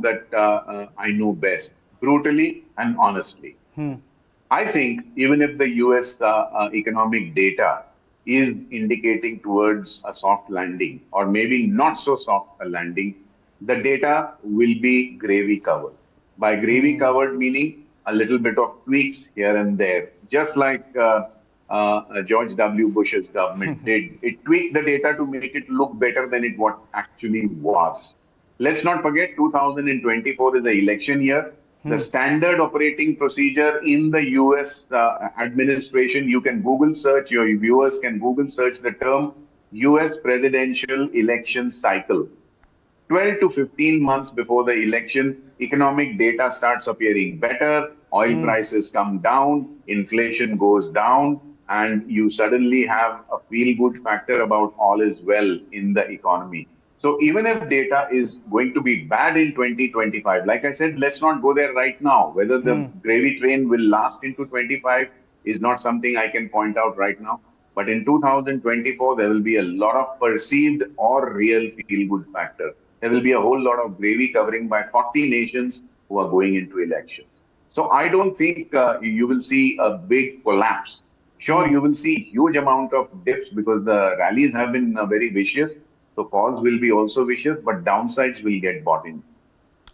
that I know best, brutally and honestly. I think even if the US economic data is indicating towards a soft landing, or maybe not so soft a landing, the data will be gravy covered. By gravy covered, meaning a little bit of tweaks here and there, just like George W. Bush's government did. It tweaked the data to make it look better than it what actually was. Let's not forget 2024 is the election year. The standard operating procedure in the US administration, you can Google search, your viewers can Google search the term US presidential election cycle. 12 to 15 months before the election, economic data starts appearing better, oil prices come down, inflation goes down, and you suddenly have a feel good factor about all is well in the economy. So even if data is going to be bad in 2025, like I said, let's not go there right now. Whether the gravy train will last into 25 is not something I can point out right now. But in 2024, there will be a lot of perceived or real feel good factor. There will be a whole lot of gravy covering by 40 nations who are going into elections. So I don't think you will see a big collapse. Sure, you will see huge amount of dips because the rallies have been very vicious. So falls will be also vicious, but downsides will get bought in.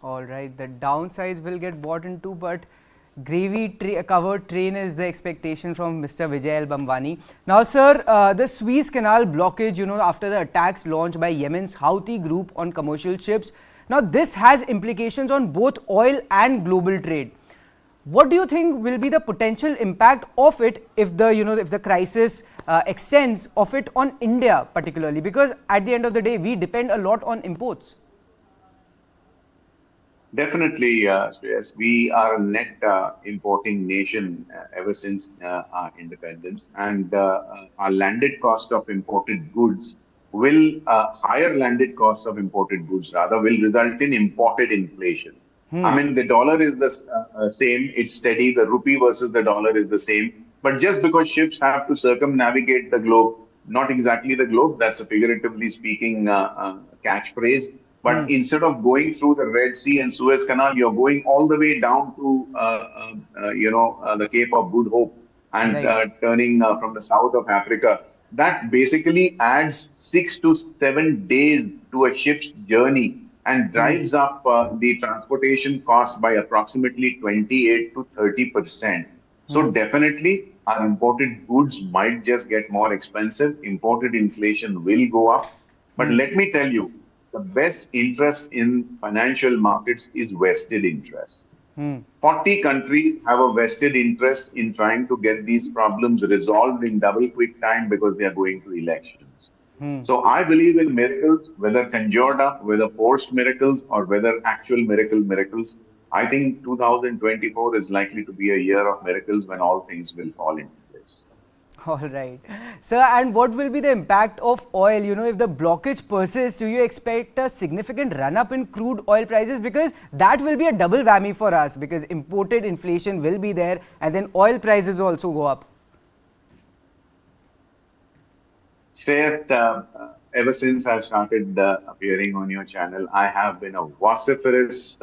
All right, the downsides will get bought into, but covered train is the expectation from Mr. Vijay L. Bambani. Now, sir, the Suez Canal blockage, after the attacks launched by Yemen's Houthi group on commercial ships. Now, this has implications on both oil and global trade. What do you think will be the potential impact of it if the crisis extends of it on India particularly? Because at the end of the day, we depend a lot on imports. Definitely, Shreyas. We are a net importing nation ever since our independence, and our landed cost of imported goods higher landed cost of imported goods rather will result in imported inflation. I mean, the dollar is the same, it's steady, the rupee versus the dollar is the same, but just because ships have to circumnavigate the globe, not exactly the globe, that's a figuratively speaking catchphrase, but instead of going through the Red Sea and Suez Canal, you're going all the way down to the Cape of Good Hope and Right. turning from the south of Africa. That basically adds 6 to 7 days to a ship's journey and drives up the transportation cost by approximately 28 to 30%. So definitely, our imported goods might just get more expensive. Imported inflation will go up. But let me tell you, the best interest in financial markets is vested interest. 40 countries have a vested interest in trying to get these problems resolved in double quick time because they are going to elections. So I believe in miracles, whether conjured up, whether forced miracles, or whether actual miracles. I think 2024 is likely to be a year of miracles when all things will fall into place. All right. Sir, and what will be the impact of oil? If the blockage persists, do you expect a significant run up in crude oil prices? Because that will be a double whammy for us because imported inflation will be there and then oil prices also go up. Shreyas, ever since I've started appearing on your channel, I have been a vociferous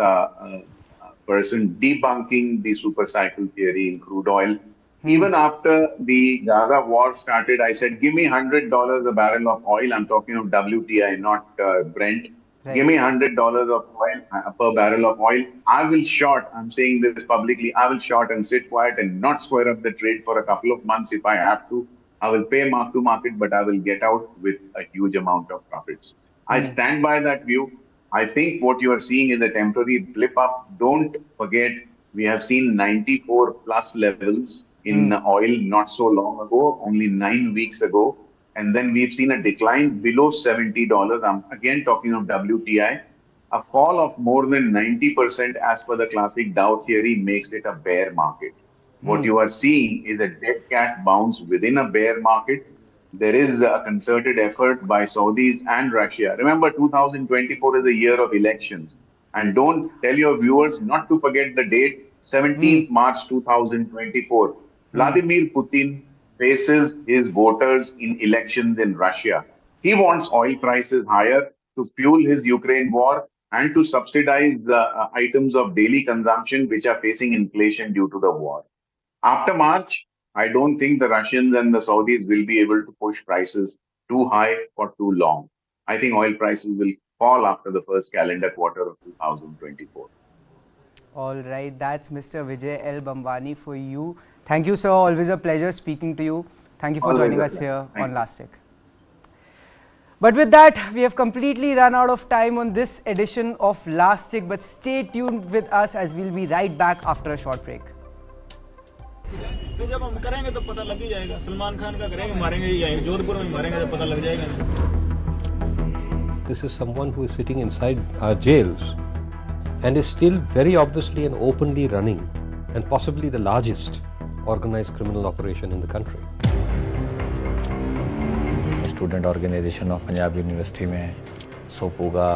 person debunking the super cycle theory in crude oil. Even after the Gaza war started, I said, give me $100 a barrel of oil. I'm talking of WTI, not Brent. Give Right. me $100 of oil per barrel of oil. I will short, I'm saying this publicly, I will short and sit quiet and not square up the trade for a couple of months if I have to. I will pay mark to market, but I will get out with a huge amount of profits. I stand by that view. I think what you are seeing is a temporary blip up. Don't forget, we have seen 94 plus levels in oil not so long ago, only 9 weeks ago. And then we've seen a decline below $70. I'm again talking of WTI. A fall of more than 90% as per the classic Dow theory makes it a bear market. What you are seeing is a dead cat bounce within a bear market. There is a concerted effort by Saudis and Russia. Remember, 2024 is the year of elections. And don't tell your viewers not to forget the date, 17th March 2024. Vladimir Putin faces his voters in elections in Russia. He wants oil prices higher to fuel his Ukraine war. and to subsidize items of daily consumption which are facing inflation due to the war. After March, I don't think the Russians and the Saudis will be able to push prices too high for too long. I think oil prices will fall after the first calendar quarter of 2024. All right, that's Mr. Vijay L. Bambwani for you. Thank you, sir. Always a pleasure speaking to you. Thank you for Always joining a us pleasure. here Thank on you. Last Tick. But with that, we have completely run out of time on this edition of Last Tick. But stay tuned with us as we'll be right back after a short break. तो जब हम करेंगे तो पता लग ही जाएगा सलमान खान का करेंगे मारेंगे यहीं जोधपुर में मारेंगे तो पता लग जाएगा This is someone who is sitting inside our jails and is still very obviously and openly running and possibly the largest organized criminal operation in the country. Student organisation of Punjab university में सोपू का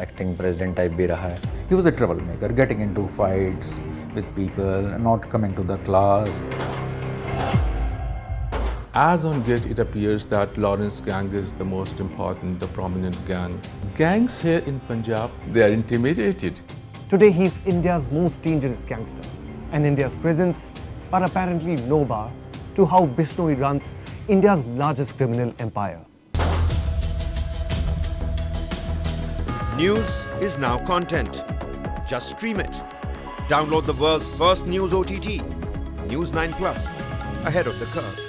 acting president type भी रहा है. He was a troublemaker, getting into fights with people, not coming to the class. As on date, it appears that Lawrence gang is the most important, the prominent gang. Gangs here in Punjab, they are intimidated. Today he is India's most dangerous gangster, and India's presence are apparently no bar to how Bishnoi runs India's largest criminal empire. News is now content. Just stream it. Download the world's first news OTT, News9 Plus, ahead of the curve.